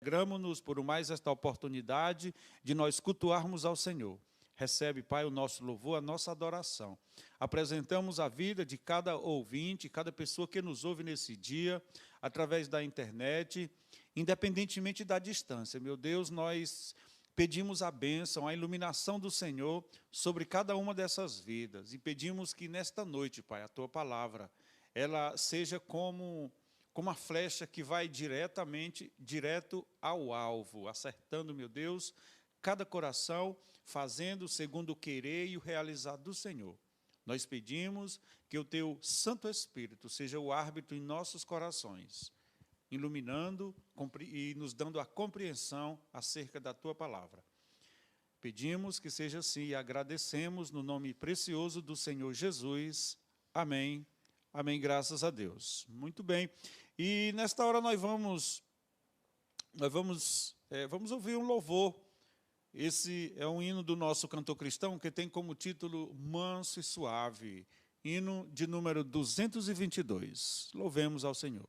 Alegramo-nos por mais esta oportunidade de nós cultuarmos ao Senhor. Recebe, Pai, o nosso louvor, a nossa adoração. Apresentamos a vida de cada ouvinte, cada pessoa que nos ouve nesse dia, através da internet, independentemente da distância. Meu Deus, nós pedimos a bênção, a iluminação do Senhor sobre cada uma dessas vidas. E pedimos que nesta noite, Pai, a Tua palavra, ela seja como a flecha que vai direto ao alvo, acertando, meu Deus, cada coração, fazendo segundo o querer e o realizar do Senhor. Nós pedimos que o Teu Santo Espírito seja o árbitro em nossos corações, iluminando e nos dando a compreensão acerca da Tua palavra. Pedimos que seja assim e agradecemos no nome precioso do Senhor Jesus. Amém. Amém, graças a Deus. Muito bem. E nesta hora nós vamos ouvir um louvor. Esse é um hino do nosso cantor cristão que tem como título Manso e Suave, hino de número 222. Louvemos ao Senhor.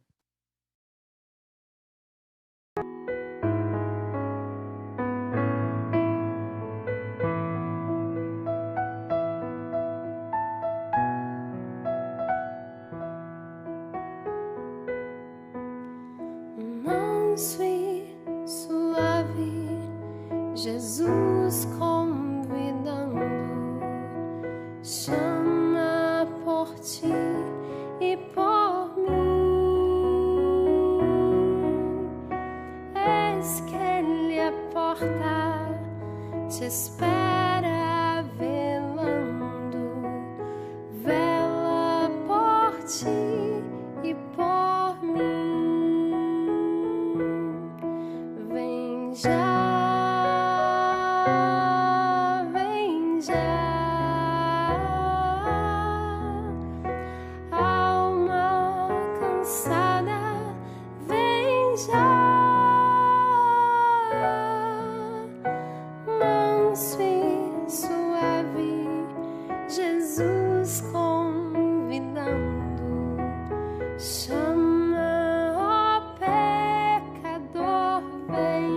Manso e suave, Jesus convidando, chama por ti e por mim. Eis que Ele a porta te espera velando, vela por ti e por mim. Vem já, alma cansada, vem já, manso e suave, Jesus convidando, chama, ó pecador, vem.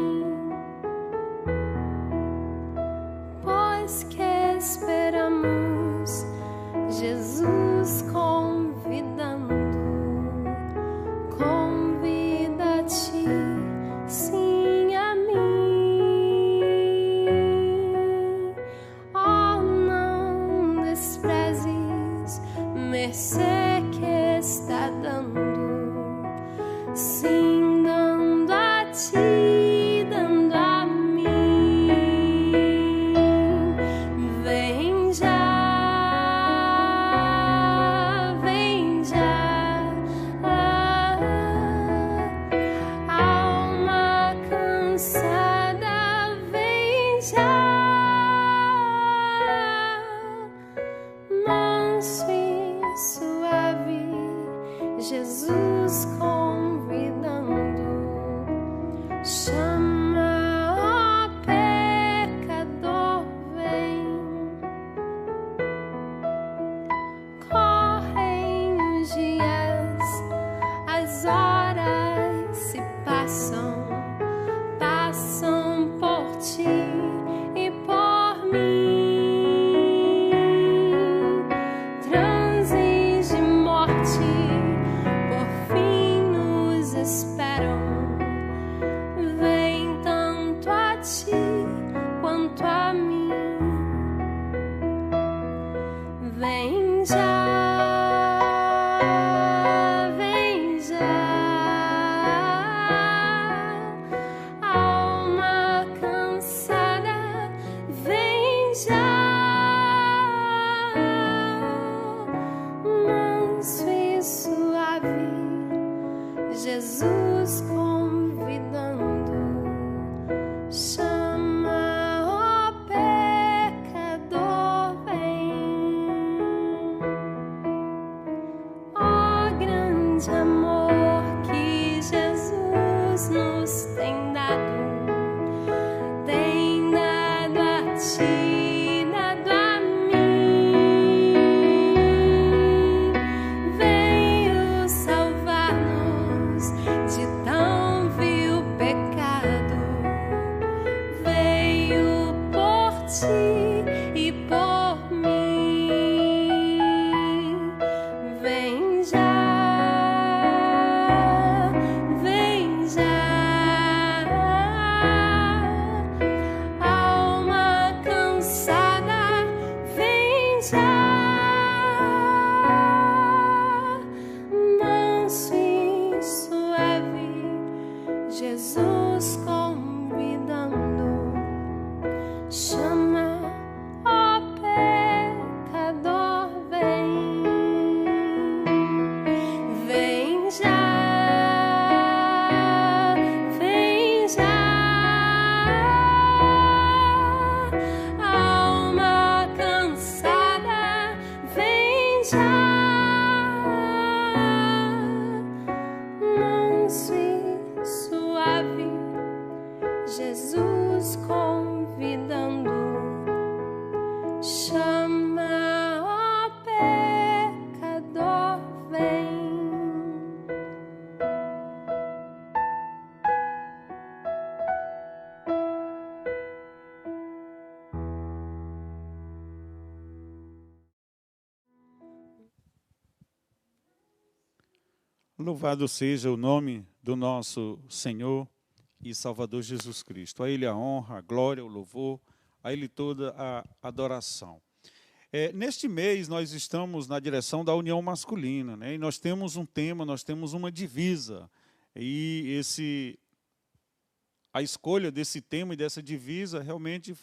Pois que esperamos, Jesus convidando, convida-te, sim, a mim. Oh, não desprezes mercê que está dando, sim, dando a ti, dando a mim. Vem já, alma cansada, vem já, manso e suave, Jesus convidando, chama, ó pecador, vem. Correm os dias, as horas se passam por ti e por mim. Transes de morte por fim nos esperam. Vem tanto a ti quanto a mim. Vem já, alma cansada, vem já, manso e suave, Jesus convidando, chama, ó pecador, vem. Ó grande amor que Jesus nos tem dado a ti, dado a mim. Veio salvar-nos de tão vil pecado. Jesus convidando, chama, ó pecador, vem, vem já, vem já, alma cansada, vem já. Jesus convidando, chama, ó pecador, vem. Louvado seja o nome do nosso Senhor e Salvador Jesus Cristo. A Ele a honra, a glória, o louvor, a Ele toda a adoração. Neste mês nós estamos na direção da união masculina, né? E nós temos um tema, nós temos uma divisa. E a escolha desse tema e dessa divisa realmente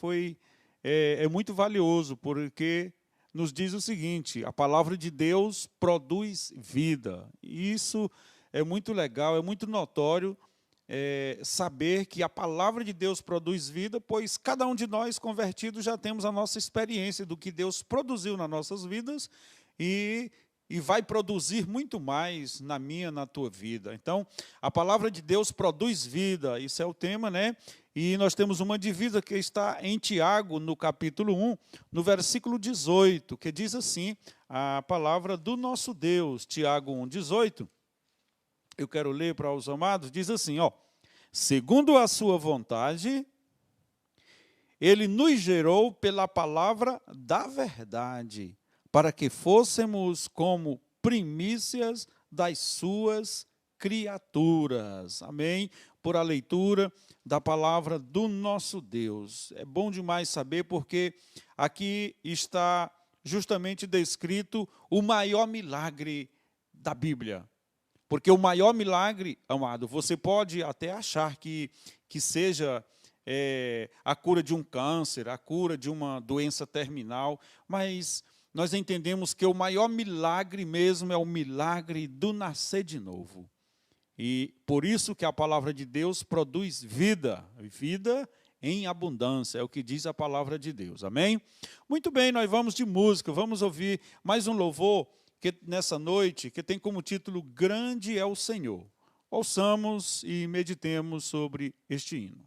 é muito valioso, porque nos diz o seguinte: a palavra de Deus produz vida. E isso é muito legal, é muito notório, saber que a palavra de Deus produz vida, pois cada um de nós convertidos já temos a nossa experiência do que Deus produziu nas nossas vidas e vai produzir muito mais na minha, na tua vida. Então, a palavra de Deus produz vida, isso é o tema, né? E nós temos uma divisa que está em Tiago, no capítulo 1, no versículo 18, que diz assim, a palavra do nosso Deus, Tiago 1, 18, eu quero ler para os amados, diz assim, ó: segundo a sua vontade, Ele nos gerou pela palavra da verdade, para que fôssemos como primícias das suas criaturas. Amém? Por a leitura da palavra do nosso Deus. É bom demais saber, porque aqui está justamente descrito o maior milagre da Bíblia. Porque o maior milagre, amado, você pode até achar que seja a cura de um câncer, a cura de uma doença terminal, mas nós entendemos que o maior milagre mesmo é o milagre do nascer de novo. E por isso que a palavra de Deus produz vida, vida em abundância, é o que diz a palavra de Deus, amém? Muito bem, nós vamos de música, vamos ouvir mais um louvor que nessa noite, que tem como título Grande é o Senhor. Ouçamos e meditemos sobre este hino.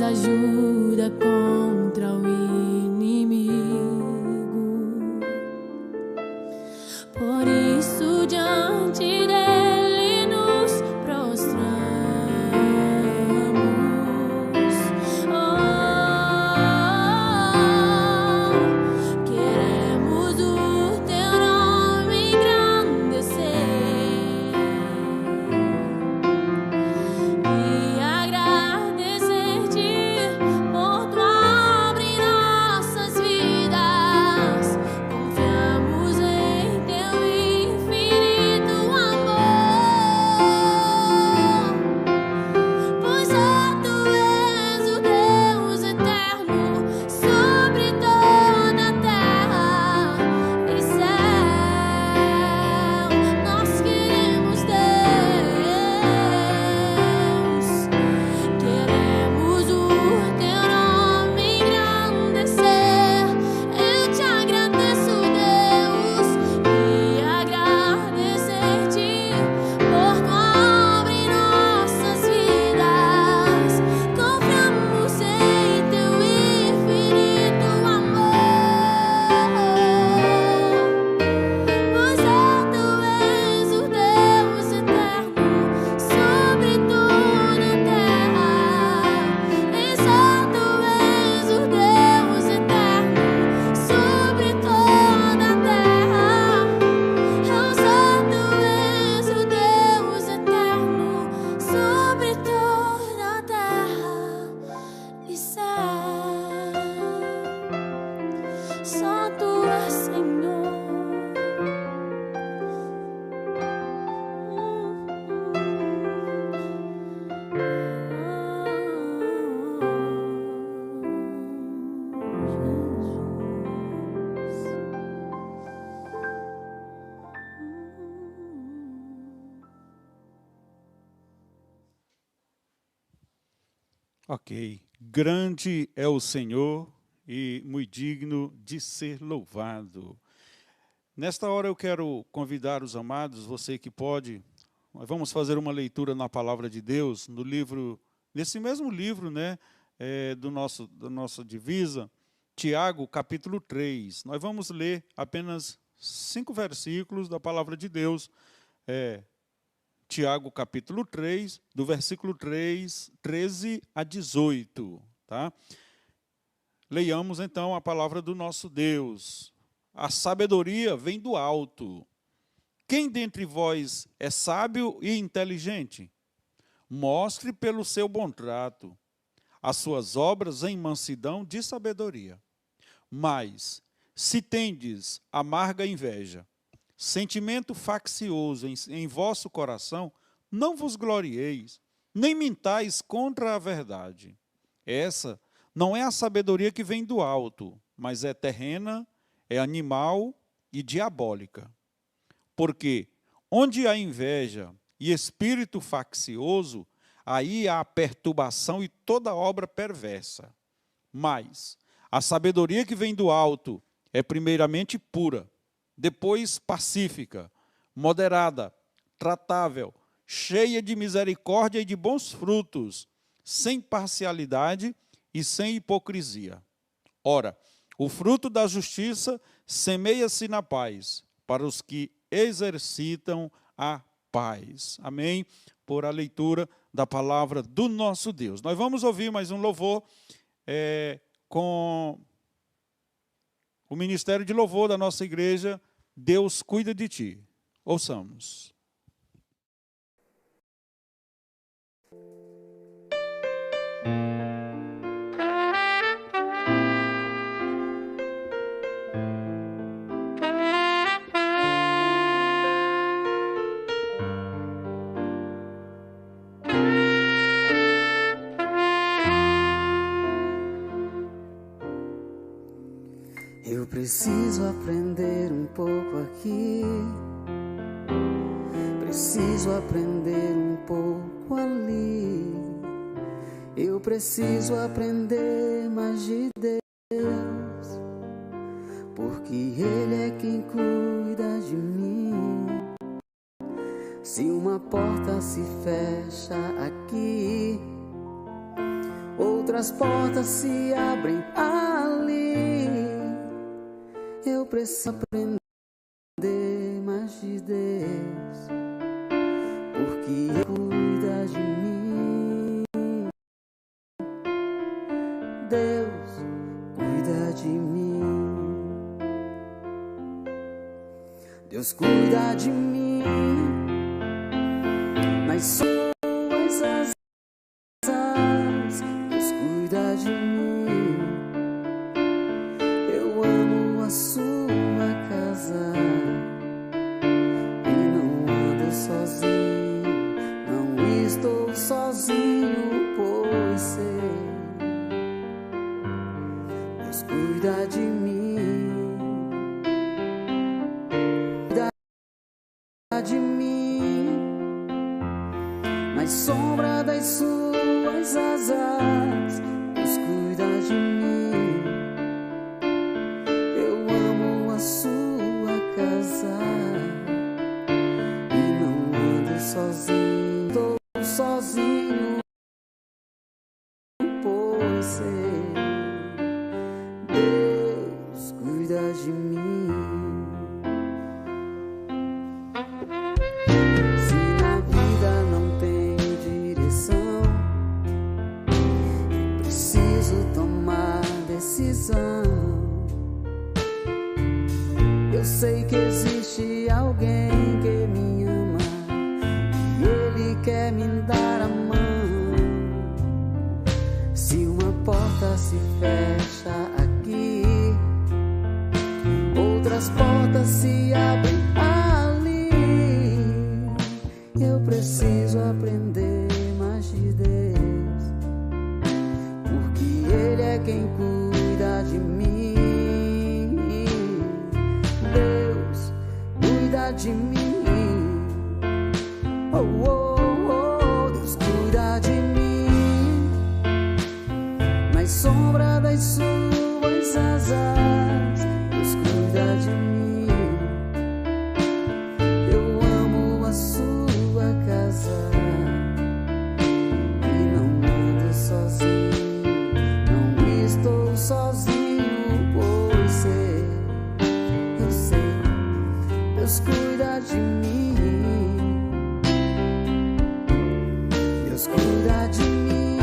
Ajuda contra o inimigo. Por isso diante dele nos prostramos. Queremos o teu nome engrandecer e agradecer-te por tua obra. Ok. Grande é o Senhor e muito digno de ser louvado. Nesta hora eu quero convidar os amados, você que pode, nós vamos fazer uma leitura na palavra de Deus, no livro, nesse mesmo livro, né, da nossa divisa, Tiago, capítulo 3. Nós vamos ler apenas 5 versículos da palavra de Deus. Tiago, capítulo 3, do versículo 13 a 18. Tá? Leiamos, então, a palavra do nosso Deus. A sabedoria vem do alto. Quem dentre vós é sábio e inteligente? Mostre pelo seu bom trato as suas obras em mansidão de sabedoria. Mas, se tendes amarga inveja, sentimento faccioso em vosso coração, não vos glorieis, nem mintais contra a verdade. Essa não é a sabedoria que vem do alto, mas é terrena, é animal e diabólica. Porque onde há inveja e espírito faccioso, aí há perturbação e toda obra perversa. Mas a sabedoria que vem do alto é primeiramente pura, depois pacífica, moderada, tratável, cheia de misericórdia e de bons frutos, sem parcialidade e sem hipocrisia. Ora, o fruto da justiça semeia-se na paz, para os que exercitam a paz. Amém? Por a leitura da palavra do nosso Deus. Nós vamos ouvir mais um louvor com o ministério de louvor da nossa igreja, Deus cuida de ti. Ouçamos. Eu preciso aprender um pouco aqui, preciso aprender um pouco ali. Eu preciso aprender mais de Deus, porque Ele é quem cuida de mim. Se uma porta se fecha aqui, outras portas se abrem ali. Eu preciso aprender mais de Deus, porque Ele cuida de mim. Deus cuida de mim. Deus cuida de mim nas suas asas. Deus cuida de mim. Eu amo a sua casa e não ando sozinho, não estou sozinho, pois sei, Deus cuida de mim, cuida de mim, na sombra das suas asas, Deus cuida de mim. Sua casa e não ando sozinho, estou sozinho, pois sei, Deus cuida de mim. Se na vida não tem direção, preciso tomar decisão. Eu sei que existe alguém que me ama e Ele quer me dar a mão. Se uma porta se fecha aqui, outras portas se abrem ali. Eu preciso aprender mais de Deus, porque Ele é quem cuida de mim. De mim, oh, oh, oh, Deus cuida de mim das suas asas, Deus cuida de mim. Eu amo a sua casa e não ando sozinho, não estou sozinho, pois sei, eu sei, Deus cuida de mim. Deus cuida de mim,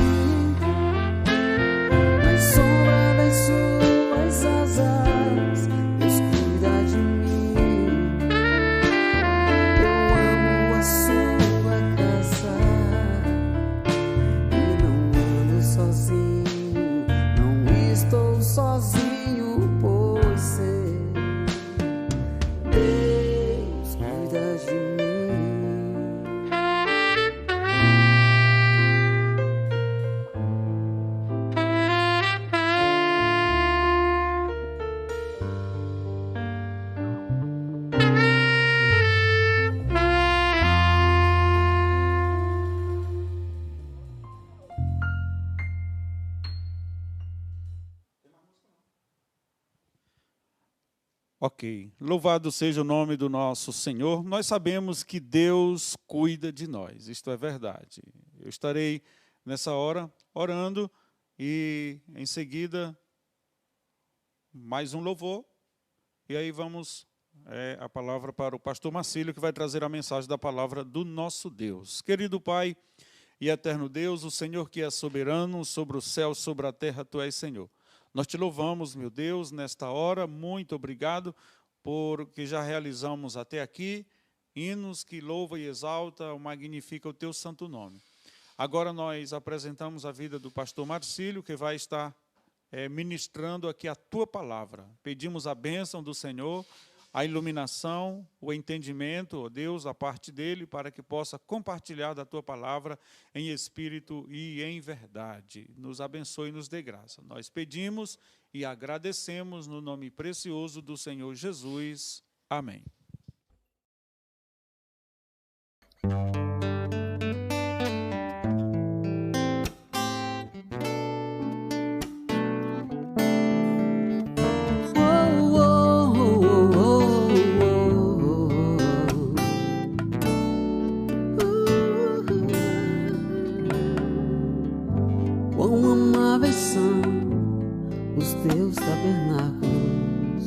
na sombra das suas asas, Deus cuida de mim. Eu amo a sua casa e não ando sozinho, não estou sozinho, pois sei, Deus cuida de mim. Ok, louvado seja o nome do nosso Senhor. Nós sabemos que Deus cuida de nós, isto é verdade. Eu estarei nessa hora orando e em seguida mais um louvor. E aí vamos a palavra para o pastor Marcílio, que vai trazer a mensagem da palavra do nosso Deus. Querido Pai e eterno Deus, o Senhor que é soberano sobre o céu, sobre a terra, Tu és Senhor. Nós te louvamos, meu Deus, nesta hora. Muito obrigado por que já realizamos até aqui hinos que louva e exalta, magnifica o teu santo nome. Agora nós apresentamos a vida do pastor Marcílio, que vai estar ministrando aqui a tua palavra. Pedimos a bênção do Senhor, a iluminação, o entendimento, ó Deus, a parte dele, para que possa compartilhar da tua palavra em espírito e em verdade. Nos abençoe e nos dê graça. Nós pedimos e agradecemos no nome precioso do Senhor Jesus. Amém. Quão amáveis são os teus tabernáculos,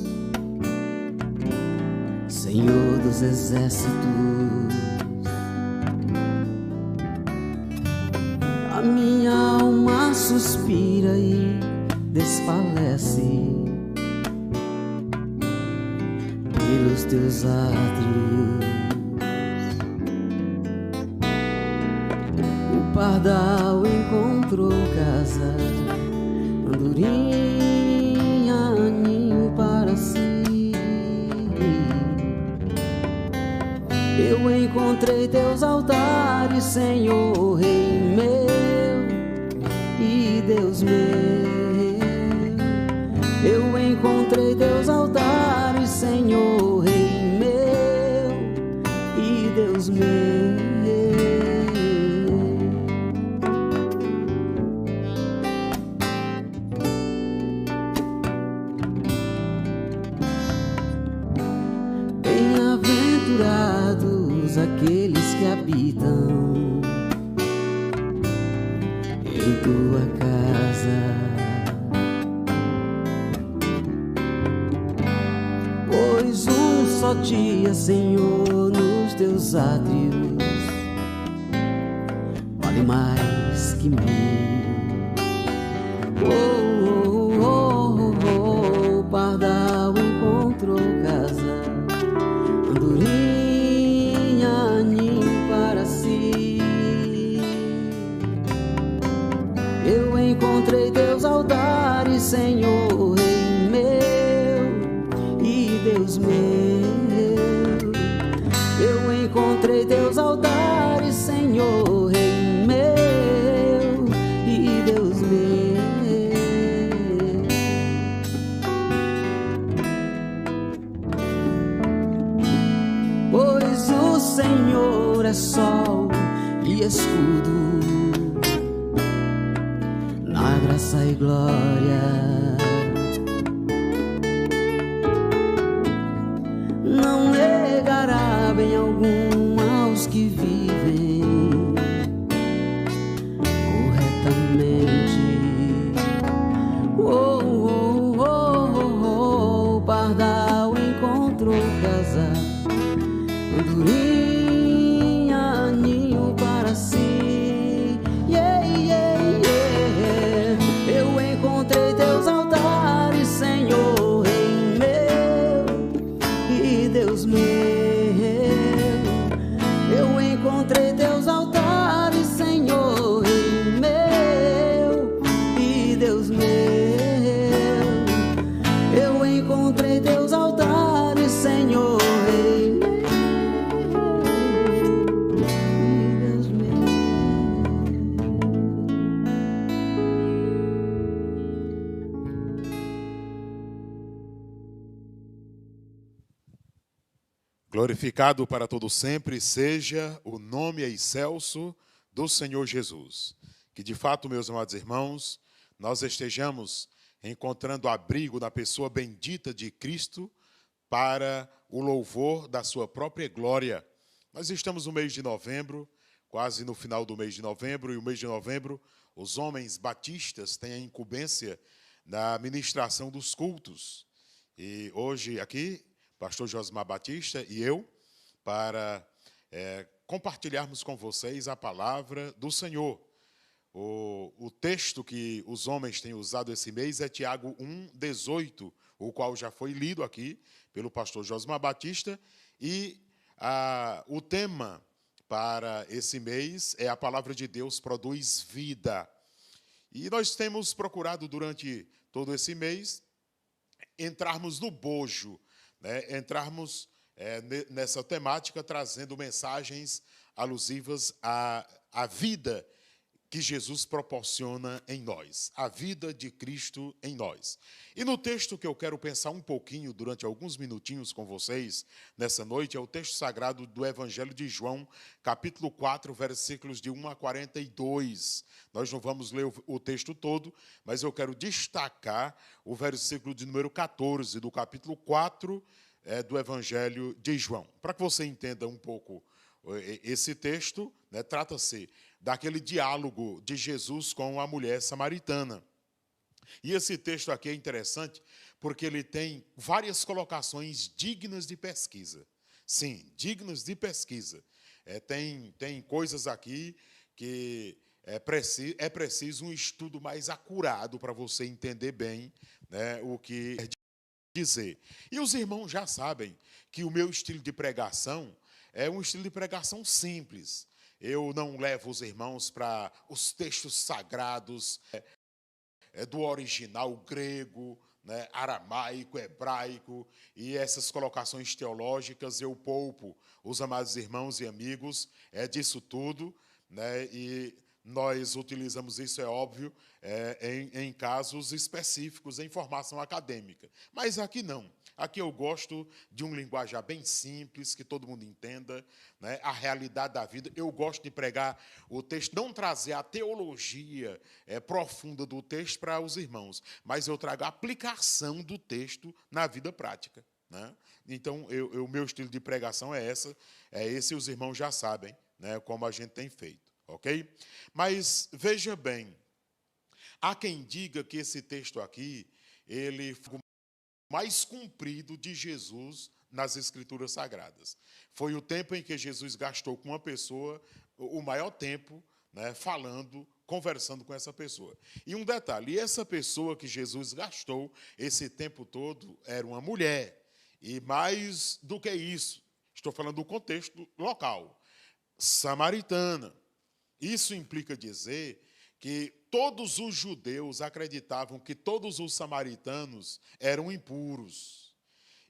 Senhor dos exércitos. A minha alma suspira e desfalece pelos teus átrios. O pardal encontrou casa, andorinha, ninho para si. Eu encontrei teus altares, Senhor, Rei meu e Deus meu. Eu encontrei teus altares, Senhor, Rei meu e Deus meu. Bem-aventurados aqueles que habitam em tua casa, pois um só dia, Senhor, nos teus átrios vale mais que mil. O pardal encontrou casa, andorinha, ninho para si. Eu encontrei teus altares, Senhor, Rei meu e Deus meu. Eu encontrei teus altares, Senhor, Rei meu e Deus meu. Pois o Senhor é sol e escudo na graça e glória. Não negará bem algum aos que vivem corretamente. Oh, oh, oh, oh, oh, pardal encontrou casa, andorinha ninho para si. Yeah, yeah, yeah. Eu encontrei teus altares, Senhor, Rei meu e Deus meu. Eu encontrei teus altares, Senhor, Rei meu e Deus meu. Eu encontrei teus altares, Senhor, Rei meu e Deus meu. Glorificado para todo sempre seja o nome excelso do Senhor Jesus. Que de fato, meus amados irmãos, nós estejamos encontrando abrigo na pessoa bendita de Cristo para o louvor da sua própria glória. Nós estamos no mês de novembro, quase no final do mês de novembro, e o mês de novembro, os homens batistas têm a incumbência na ministração dos cultos. E hoje aqui, pastor Josmar Batista e eu, para compartilharmos com vocês a palavra do Senhor. O texto que os homens têm usado esse mês é Tiago 1:18, o qual já foi lido aqui pelo pastor Josmar Batista, e o tema para esse mês é a palavra de Deus produz vida. E nós temos procurado durante todo esse mês entrarmos no bojo, né? Entrarmos nessa temática, trazendo mensagens alusivas à vida que Jesus proporciona em nós, a vida de Cristo em nós. E no texto que eu quero pensar um pouquinho durante alguns minutinhos com vocês nessa noite é o texto sagrado do Evangelho de João, capítulo 4, versículos de 1 a 42. Nós não vamos ler o texto todo, mas eu quero destacar o versículo de número 14 do capítulo 4 do Evangelho de João. Para que você entenda um pouco esse texto, né, trata-se daquele diálogo de Jesus com a mulher samaritana. E esse texto aqui é interessante porque ele tem várias colocações dignas de pesquisa. Sim, dignas de pesquisa. Tem coisas aqui que é preciso um estudo mais acurado para você entender bem, né, o que quer dizer. E os irmãos já sabem que o meu estilo de pregação é um estilo de pregação simples. Eu não levo os irmãos para os textos sagrados do original grego, né, aramaico, hebraico, e essas colocações teológicas eu poupo os amados irmãos e amigos disso tudo, né, e nós utilizamos isso, é óbvio, em casos específicos, em formação acadêmica. Mas aqui não. Aqui eu gosto de um linguajar bem simples, que todo mundo entenda, né, a realidade da vida. Eu gosto de pregar o texto, não trazer a teologia profunda do texto para os irmãos, mas eu trago a aplicação do texto na vida prática, né? Então, o meu estilo de pregação é esse, os irmãos já sabem, né, como a gente tem feito, ok? Mas, veja bem, há quem diga que esse texto aqui, ele foi mais comprido de Jesus nas Escrituras Sagradas. Foi o tempo em que Jesus gastou com uma pessoa o maior tempo, né, falando, conversando com essa pessoa. E um detalhe, essa pessoa que Jesus gastou esse tempo todo era uma mulher. E mais do que isso, estou falando do contexto local, samaritana. Isso implica dizer que todos os judeus acreditavam que todos os samaritanos eram impuros.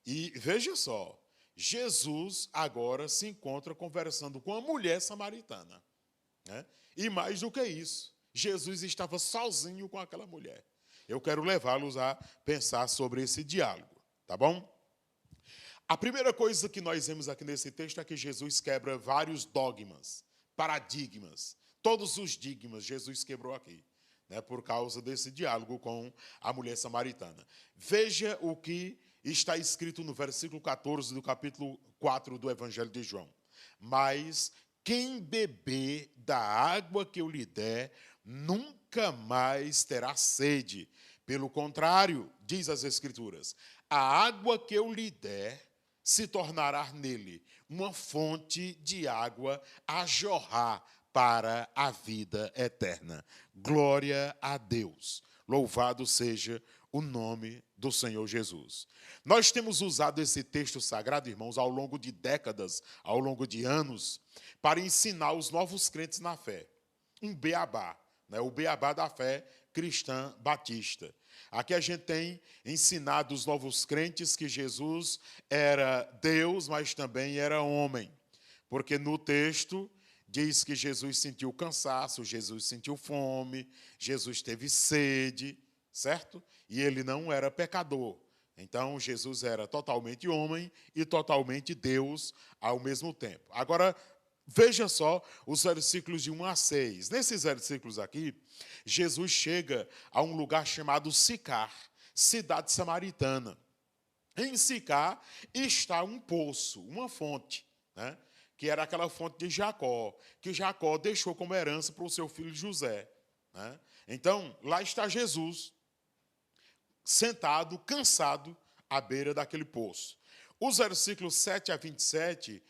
E veja só, Jesus agora se encontra conversando com uma mulher samaritana, né? E mais do que isso, Jesus estava sozinho com aquela mulher. Eu quero levá-los a pensar sobre esse diálogo, tá bom? A primeira coisa que nós vemos aqui nesse texto é que Jesus quebra vários dogmas, paradigmas. Todos os digmas Jesus quebrou aqui. né, por causa desse diálogo com a mulher samaritana. Veja o que está escrito no versículo 14 do capítulo 4 do Evangelho de João. Mas quem beber da água que eu lhe der, nunca mais terá sede. Pelo contrário, diz as Escrituras, a água que eu lhe der se tornará nele uma fonte de água a jorrar para a vida eterna. Glória a Deus. Louvado seja o nome do Senhor Jesus. Nós temos usado esse texto sagrado, irmãos, ao longo de décadas, ao longo de anos, para ensinar os novos crentes na fé. Um beabá, né? O beabá da fé cristã batista. Aqui a gente tem ensinado os novos crentes que Jesus era Deus, mas também era homem. Porque no texto diz que Jesus sentiu cansaço, Jesus sentiu fome, Jesus teve sede, certo? E ele não era pecador. Então, Jesus era totalmente homem e totalmente Deus ao mesmo tempo. Agora, veja só os versículos de 1 a 6. Nesses versículos aqui, Jesus chega a um lugar chamado Sicar, cidade samaritana. Em Sicar está um poço, uma fonte, né? Que era aquela fonte de Jacó, que Jacó deixou como herança para o seu filho José, né? Então, lá está Jesus, sentado, cansado, à beira daquele poço. Os versículos 7 a 27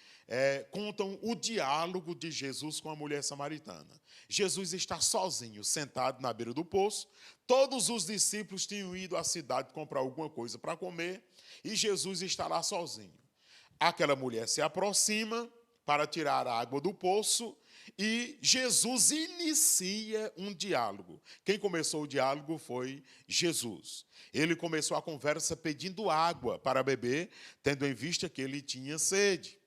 contam o diálogo de Jesus com a mulher samaritana. Jesus está sozinho, sentado na beira do poço. Todos os discípulos tinham ido à cidade comprar alguma coisa para comer e Jesus está lá sozinho. Aquela mulher se aproxima para tirar a água do poço e Jesus inicia um diálogo. Quem começou o diálogo foi Jesus. Ele começou a conversa pedindo água para beber, tendo em vista que ele tinha sede.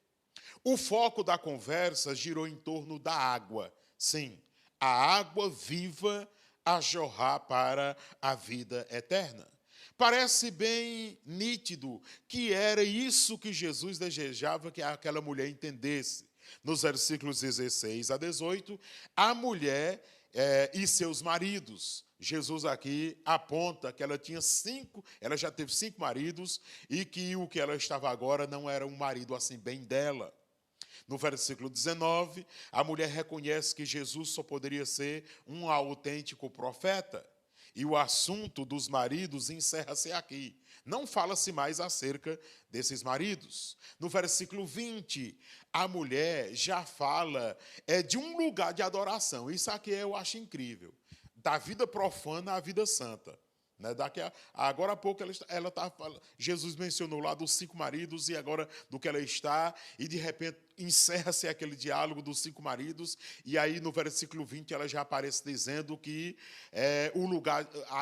O foco da conversa girou em torno da água. Sim, a água viva a jorrar para a vida eterna. Parece bem nítido que era isso que Jesus desejava que aquela mulher entendesse. Nos versículos 16 a 18, a mulher e seus maridos. Jesus aqui aponta que ela já teve 5 maridos e que o que ela estava agora não era um marido assim bem dela. No versículo 19, a mulher reconhece que Jesus só poderia ser um autêntico profeta. E o assunto dos maridos encerra-se aqui. Não fala-se mais acerca desses maridos. No versículo 20, a mulher já fala de um lugar de adoração. Isso aqui eu acho incrível. Da vida profana à vida santa. Né? Agora há pouco ela tá falando, Jesus mencionou lá dos 5 maridos e agora do que ela está, e de repente encerra-se aquele diálogo dos 5 maridos, e aí no versículo 20 ela já aparece dizendo que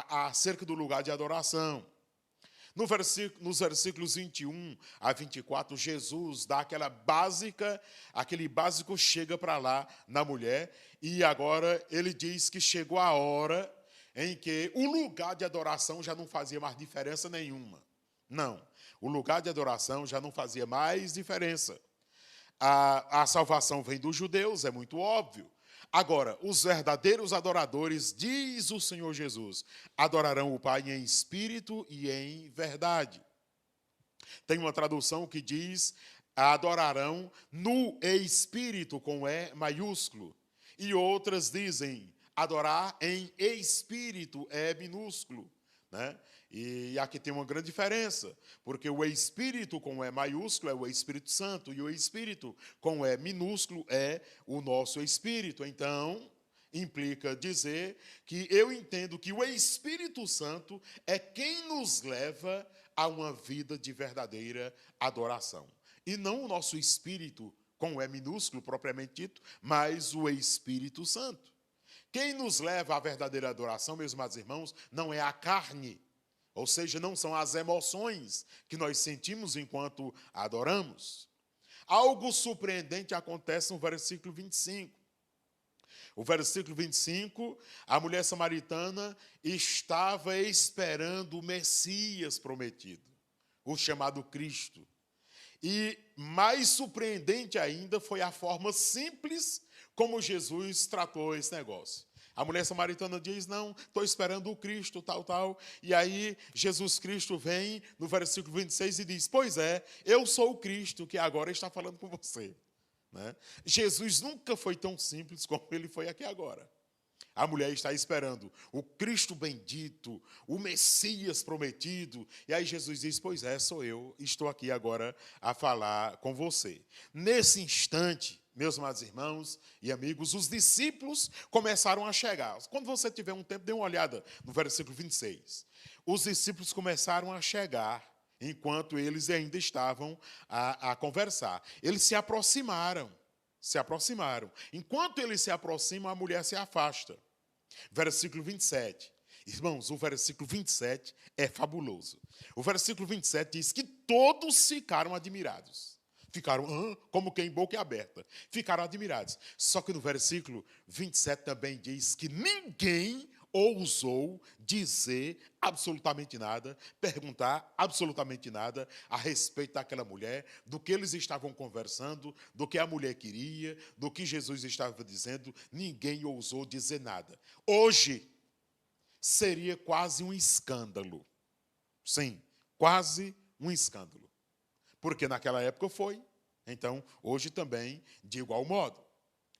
acerca do lugar de adoração. Nos versículos 21 a 24, Jesus dá aquele básico chega para lá na mulher, e agora ele diz que chegou a hora em que o lugar de adoração já não fazia mais diferença nenhuma. Não, o lugar de adoração já não fazia mais diferença. A salvação vem dos judeus, é muito óbvio. Agora, os verdadeiros adoradores, diz o Senhor Jesus, adorarão o Pai em espírito e em verdade. Tem uma tradução que diz, adorarão no espírito, com E maiúsculo. E outras dizem, adorar em espírito, é minúsculo, né? E aqui tem uma grande diferença, porque o espírito com E maiúsculo é o Espírito Santo, e o espírito com E minúsculo é o nosso espírito. Então, implica dizer que eu entendo que o Espírito Santo é quem nos leva a uma vida de verdadeira adoração. E não o nosso espírito com E minúsculo, propriamente dito, mas o Espírito Santo. Quem nos leva à verdadeira adoração, meus amados irmãos, não é a carne, ou seja, não são as emoções que nós sentimos enquanto adoramos. Algo surpreendente acontece no versículo 25. O versículo 25, a mulher samaritana estava esperando o Messias prometido, o chamado Cristo. E mais surpreendente ainda foi a forma simples como Jesus tratou esse negócio. A mulher samaritana diz, não, estou esperando o Cristo, tal. E aí Jesus Cristo vem no versículo 26 e diz, pois é, eu sou o Cristo que agora está falando com você. Né? Jesus nunca foi tão simples como ele foi aqui agora. A mulher está esperando o Cristo bendito, o Messias prometido. E aí Jesus diz, pois é, sou eu, estou aqui agora a falar com você. Nesse instante, meus amados irmãos e amigos, os discípulos começaram a chegar. Quando você tiver um tempo, dê uma olhada no versículo 26. Os discípulos começaram a chegar, enquanto eles ainda estavam a conversar. Eles se aproximaram. Enquanto eles se aproximam, a mulher se afasta. Versículo 27. Irmãos, o versículo 27 é fabuloso. O versículo 27 diz que todos ficaram admirados. Ficaram, como quem boca aberta. Ficaram admirados. Só que no versículo 27 também diz que ninguém ousou dizer absolutamente nada, perguntar absolutamente nada a respeito daquela mulher, do que eles estavam conversando, do que a mulher queria, do que Jesus estava dizendo. Ninguém ousou dizer nada. Hoje seria quase um escândalo. Sim, quase um escândalo. Porque naquela época foi, então hoje também de igual modo.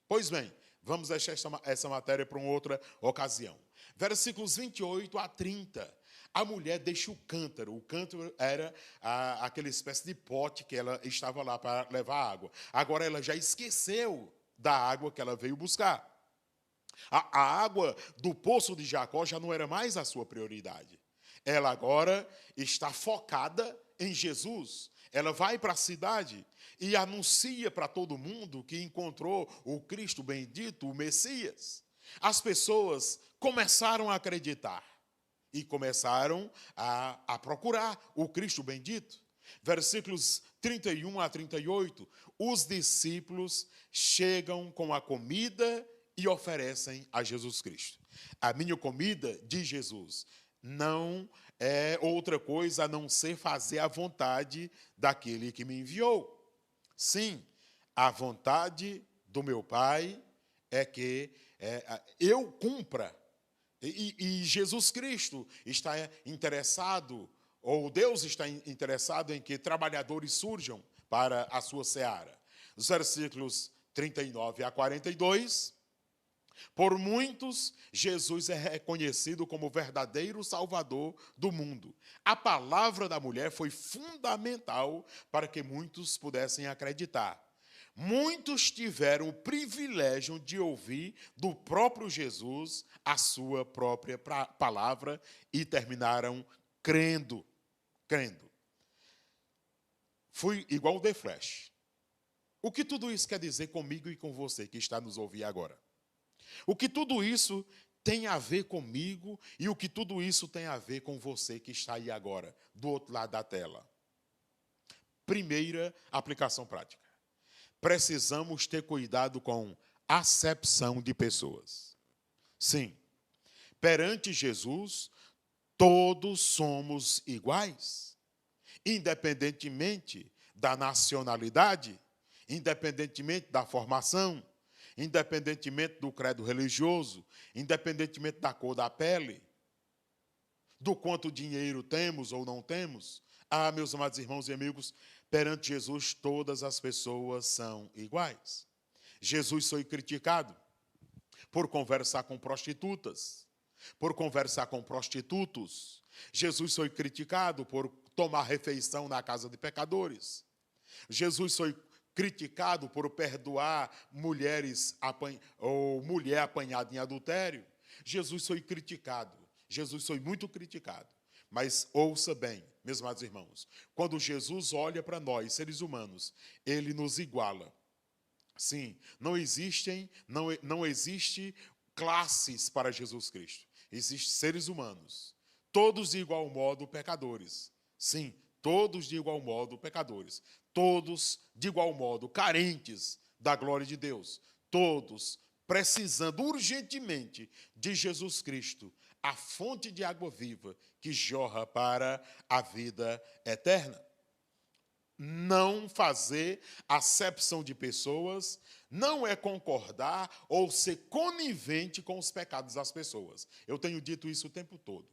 Pois bem, vamos deixar essa matéria para uma outra ocasião. Versículos 28 a 30. A mulher deixa o cântaro. O cântaro era aquela espécie de pote que ela estava lá para levar água. Agora ela já esqueceu da água que ela veio buscar. A água do poço de Jacó já não era mais a sua prioridade. Ela agora está focada em Jesus. Ela vai para a cidade e anuncia para todo mundo que encontrou o Cristo bendito, o Messias. As pessoas começaram a acreditar e começaram a procurar o Cristo bendito. Versículos 31 a 38, os discípulos chegam com a comida e oferecem a Jesus Cristo. A minha comida, diz Jesus, não é outra coisa a não ser fazer a vontade daquele que me enviou. Sim, a vontade do meu Pai é que eu cumpra. E Jesus Cristo está interessado, ou Deus está interessado em que trabalhadores surjam para a sua seara. Os versículos 39 a 42, por muitos, Jesus é reconhecido como o verdadeiro Salvador do mundo. A palavra da mulher foi fundamental para que muitos pudessem acreditar. Muitos tiveram o privilégio de ouvir do próprio Jesus a sua própria palavra e terminaram crendo. Fui igual o The Flash. O que tudo isso quer dizer comigo e com você que está nos ouvindo agora? O que tudo isso tem a ver comigo e o que tudo isso tem a ver com você que está aí agora, do outro lado da tela? Primeira aplicação prática. Precisamos ter cuidado com acepção de pessoas. Sim, perante Jesus, todos somos iguais, independentemente da nacionalidade, independentemente da formação, independentemente do credo religioso, independentemente da cor da pele, do quanto dinheiro temos ou não temos. Meus amados irmãos e amigos, perante Jesus todas as pessoas são iguais. Jesus foi criticado por conversar com prostitutas, por conversar com prostitutos. Jesus foi criticado por tomar refeição na casa de pecadores. Jesus foi criticado por perdoar mulheres ou mulher apanhada em adultério. Jesus foi criticado. Jesus foi muito criticado. Mas ouça bem, meus amados irmãos, quando Jesus olha para nós, seres humanos, ele nos iguala. Sim, não existe classes para Jesus Cristo. Existem seres humanos, todos de igual modo pecadores. Sim, todos de igual modo pecadores. Todos de igual modo carentes da glória de Deus. Todos precisando urgentemente de Jesus Cristo, a fonte de água viva que jorra para a vida eterna. não fazer acepção de pessoas, não é concordar ou ser conivente com os pecados das pessoas. Eu tenho dito isso o tempo todo.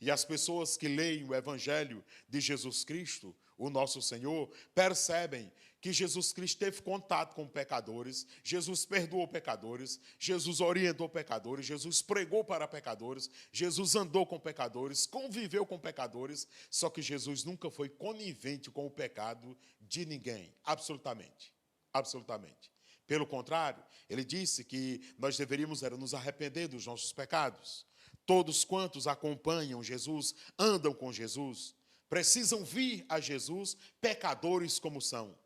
E as pessoas que leem o Evangelho de Jesus Cristo, o nosso Senhor, percebem que Jesus Cristo teve contato com pecadores, Jesus perdoou pecadores, Jesus orientou pecadores, Jesus pregou para pecadores, Jesus andou com pecadores, conviveu com pecadores, só que Jesus nunca foi conivente com o pecado de ninguém, absolutamente, absolutamente. Pelo contrário, ele disse que nós deveríamos nos arrepender dos nossos pecados. Todos quantos acompanham Jesus, andam com Jesus, precisam vir a Jesus, pecadores como são.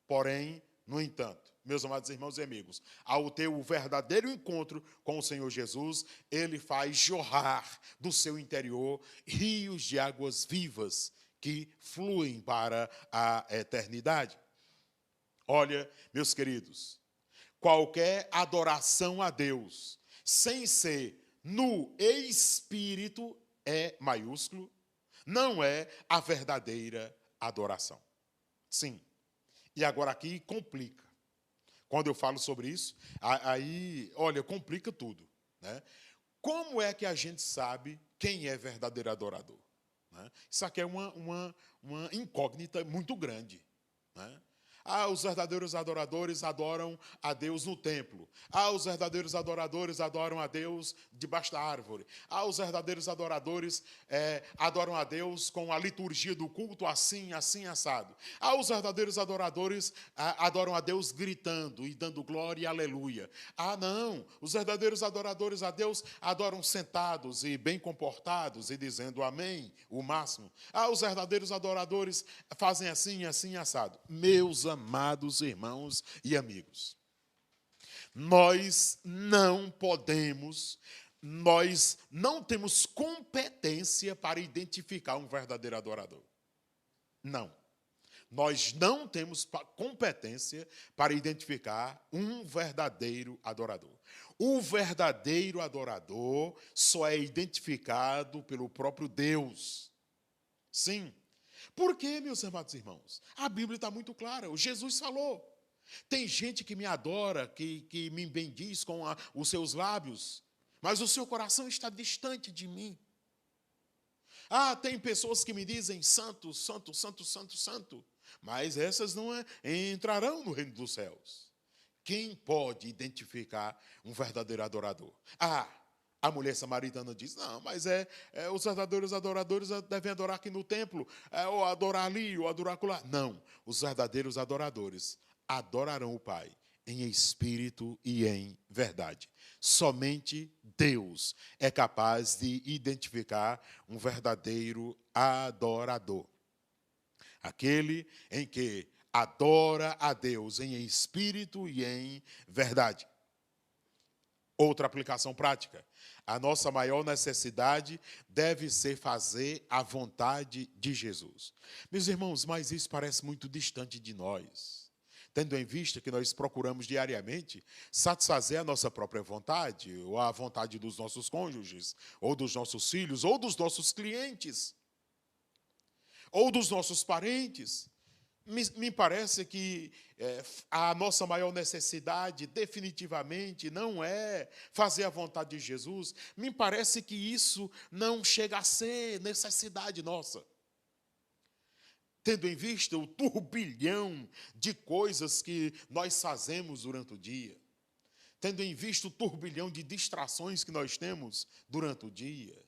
Porém, no entanto, meus amados irmãos e amigos, ao ter o verdadeiro encontro com o Senhor Jesus, ele faz jorrar do seu interior rios de águas vivas que fluem para a eternidade. Olha, meus queridos, qualquer adoração a Deus, sem ser no espírito, é maiúsculo, não é a verdadeira adoração. Sim. E agora aqui complica. Quando eu falo sobre isso, aí, olha, complica tudo, né? Como é que a gente sabe quem é verdadeiro adorador? Né? Isso aqui é uma incógnita muito grande, né? Os verdadeiros adoradores adoram a Deus no templo. Os verdadeiros adoradores adoram a Deus debaixo da árvore. Os verdadeiros adoradores adoram a Deus com a liturgia do culto assim, assim, assado. Os verdadeiros adoradores adoram a Deus gritando e dando glória e aleluia. Não, os verdadeiros adoradores a Deus adoram sentados e bem comportados e dizendo amém, o máximo. Os verdadeiros adoradores fazem assim, assim, assado. Meus amados irmãos e amigos, nós não temos competência para identificar um verdadeiro adorador. Não. Nós não temos competência para identificar um verdadeiro adorador. O verdadeiro adorador só é identificado pelo próprio Deus. Sim. Por quê, meus amados irmãos? A Bíblia está muito clara. O Jesus falou. Tem gente que me adora, que me bendiz com os seus lábios, mas o seu coração está distante de mim. Tem pessoas que me dizem santo, santo, santo, santo, santo, mas essas não entrarão no reino dos céus. Quem pode identificar um verdadeiro adorador? A mulher samaritana diz, não, mas os verdadeiros adoradores devem adorar aqui no templo, ou adorar ali, ou adorar acolá. Não, os verdadeiros adoradores adorarão o Pai em espírito e em verdade. Somente Deus é capaz de identificar um verdadeiro adorador. Aquele em que adora a Deus em espírito e em verdade. Outra aplicação prática. A nossa maior necessidade deve ser fazer a vontade de Jesus. Meus irmãos, mas isso parece muito distante de nós. Tendo em vista que nós procuramos diariamente satisfazer a nossa própria vontade, ou a vontade dos nossos cônjuges, ou dos nossos filhos, ou dos nossos clientes, ou dos nossos parentes. Me parece que a nossa maior necessidade definitivamente não é fazer a vontade de Jesus. Me parece que isso não chega a ser necessidade nossa. Tendo em vista o turbilhão de coisas que nós fazemos durante o dia. Tendo em vista o turbilhão de distrações que nós temos durante o dia.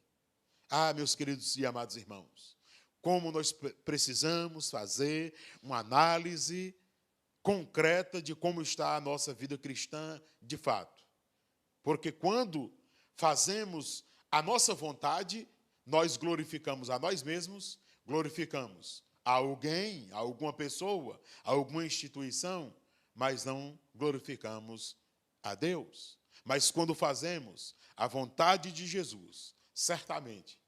Meus queridos e amados irmãos, como nós precisamos fazer uma análise concreta de como está a nossa vida cristã de fato. Porque quando fazemos a nossa vontade, nós glorificamos a nós mesmos, glorificamos a alguém, a alguma pessoa, a alguma instituição, mas não glorificamos a Deus. Mas quando fazemos a vontade de Jesus, certamente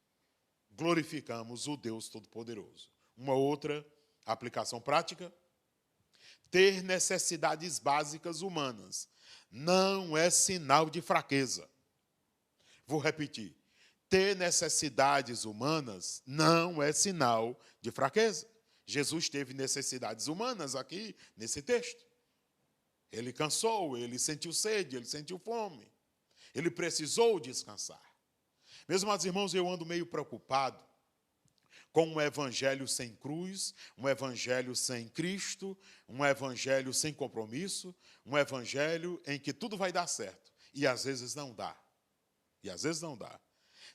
glorificamos o Deus Todo-Poderoso. Uma outra aplicação prática: ter necessidades básicas humanas não é sinal de fraqueza. Vou repetir. Ter necessidades humanas não é sinal de fraqueza. Jesus teve necessidades humanas aqui nesse texto. Ele cansou, ele sentiu sede, ele sentiu fome. Ele precisou descansar. Meus amados irmãos, eu ando meio preocupado com um evangelho sem cruz, um evangelho sem Cristo, um evangelho sem compromisso, um evangelho em que tudo vai dar certo. E às vezes não dá. E às vezes não dá.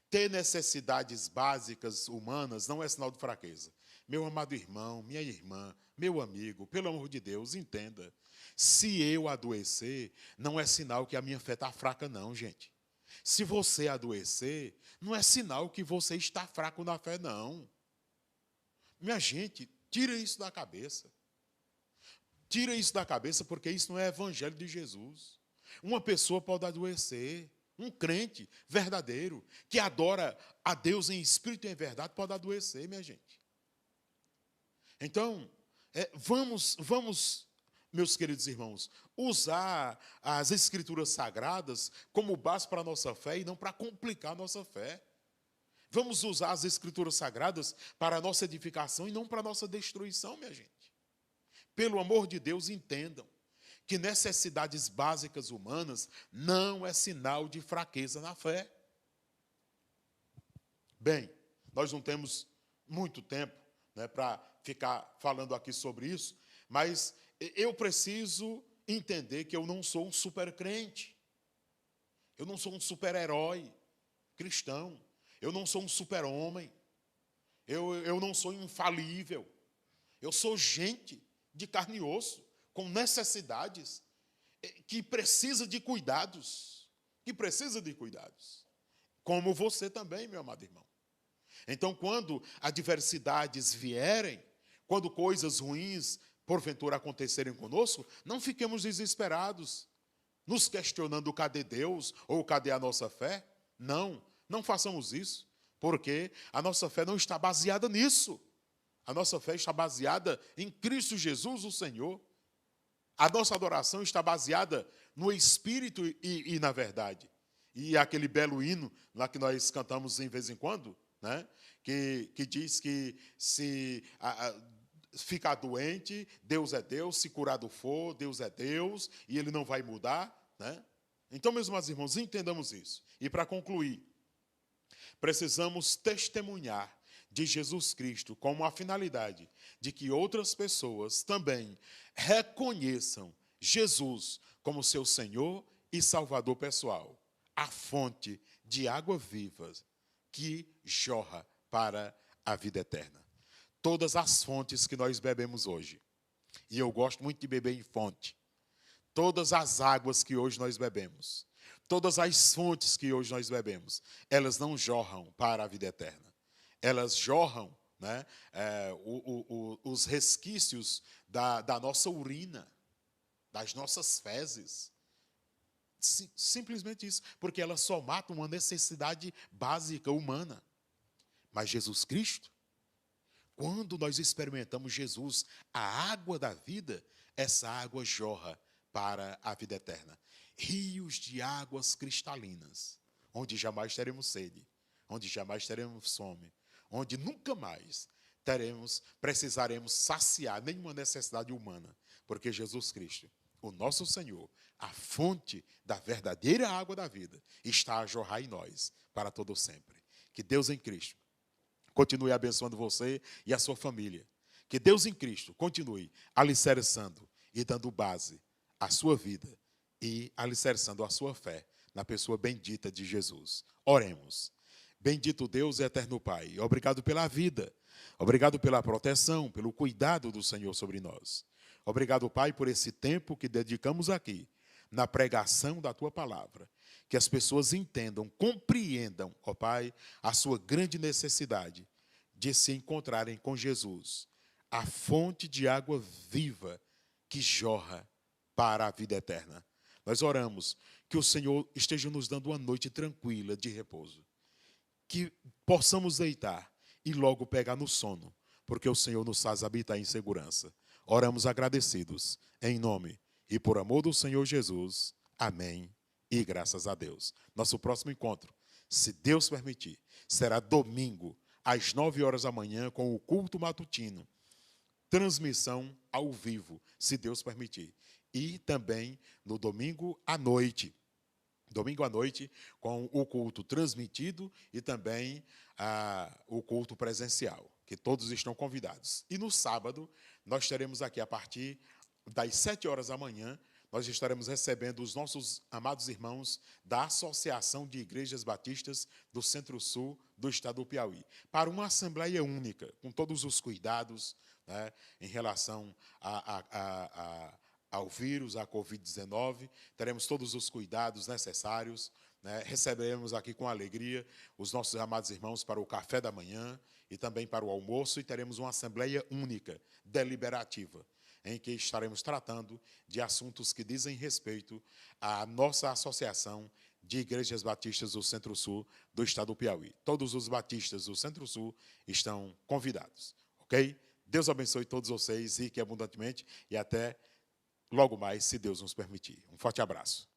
Ter necessidades básicas humanas não é sinal de fraqueza. Meu amado irmão, minha irmã, meu amigo, pelo amor de Deus, entenda. Se eu adoecer, não é sinal que a minha fé está fraca, não, gente. Se você adoecer, não é sinal que você está fraco na fé, não. Minha gente, tira isso da cabeça. Tira isso da cabeça, porque isso não é evangelho de Jesus. Uma pessoa pode adoecer. Um crente verdadeiro, que adora a Deus em espírito e em verdade, pode adoecer, minha gente. Então, vamos, meus queridos irmãos, usar as Escrituras Sagradas como base para a nossa fé e não para complicar a nossa fé. Vamos usar as Escrituras Sagradas para a nossa edificação e não para a nossa destruição, minha gente. Pelo amor de Deus, entendam que necessidades básicas humanas não é sinal de fraqueza na fé. Bem, nós não temos muito tempo, né, para ficar falando aqui sobre isso, mas eu preciso entender que eu não sou um super crente, eu não sou um super-herói cristão, eu não sou um super-homem, eu não sou infalível, eu sou gente de carne e osso, com necessidades, que precisa de cuidados, como você também, meu amado irmão. Então, quando adversidades vierem, quando coisas ruins, porventura, acontecerem conosco, não fiquemos desesperados, nos questionando cadê Deus ou cadê a nossa fé. Não façamos isso, porque a nossa fé não está baseada nisso. A nossa fé está baseada em Cristo Jesus, o Senhor. A nossa adoração está baseada no Espírito e na verdade. E aquele belo hino lá que nós cantamos em vez em quando, né, que diz que se ficar doente, Deus é Deus, se curado for, Deus é Deus, e Ele não vai mudar. Né? Então, meus amados irmãos, entendamos isso. E para concluir, precisamos testemunhar de Jesus Cristo com a finalidade de que outras pessoas também reconheçam Jesus como seu Senhor e Salvador pessoal, a fonte de água viva que jorra para a vida eterna. Todas as fontes que nós bebemos hoje, e eu gosto muito de beber em fonte, todas as águas que hoje nós bebemos, todas as fontes que hoje nós bebemos, elas não jorram para a vida eterna. Elas jorram, né, os resquícios da nossa urina, das nossas fezes. Simplesmente isso, porque elas só matam uma necessidade básica humana. Mas Jesus Cristo, quando nós experimentamos Jesus, a água da vida, essa água jorra para a vida eterna. Rios de águas cristalinas, onde jamais teremos sede, onde jamais teremos fome, onde nunca mais precisaremos saciar nenhuma necessidade humana, porque Jesus Cristo, o nosso Senhor, a fonte da verdadeira água da vida, está a jorrar em nós para todo sempre. Que Deus em Cristo continue abençoando você e a sua família. Que Deus em Cristo continue alicerçando e dando base à sua vida e alicerçando a sua fé na pessoa bendita de Jesus. Oremos. Bendito Deus e eterno Pai, obrigado pela vida, obrigado pela proteção, pelo cuidado do Senhor sobre nós. Obrigado, Pai, por esse tempo que dedicamos aqui, na pregação da Tua palavra. Que as pessoas entendam, compreendam, ó Pai, a sua grande necessidade de se encontrarem com Jesus, a fonte de água viva que jorra para a vida eterna. Nós oramos que o Senhor esteja nos dando uma noite tranquila de repouso. Que possamos deitar e logo pegar no sono, porque o Senhor nos faz habitar em segurança. Oramos agradecidos, em nome e por amor do Senhor Jesus. Amém e graças a Deus. Nosso próximo encontro, se Deus permitir, será domingo, às 9 horas da manhã, com o culto matutino. transmissão ao vivo, se Deus permitir. E também no domingo à noite. Domingo à noite, com o culto transmitido e também o culto presencial, que todos estão convidados. E no sábado, nós teremos aqui, a partir das 7 horas da manhã, nós estaremos recebendo os nossos amados irmãos da Associação de Igrejas Batistas do Centro-Sul do estado do Piauí, para uma assembleia única, com todos os cuidados, né, em relação ao vírus, à Covid-19, teremos todos os cuidados necessários, né, receberemos aqui com alegria os nossos amados irmãos para o café da manhã e também para o almoço, e teremos uma assembleia única, deliberativa, em que estaremos tratando de assuntos que dizem respeito à nossa Associação de Igrejas Batistas do Centro-Sul do estado do Piauí. Todos os batistas do Centro-Sul estão convidados, ok? Deus abençoe todos vocês, rique e abundantemente, e até logo mais, se Deus nos permitir. Um forte abraço.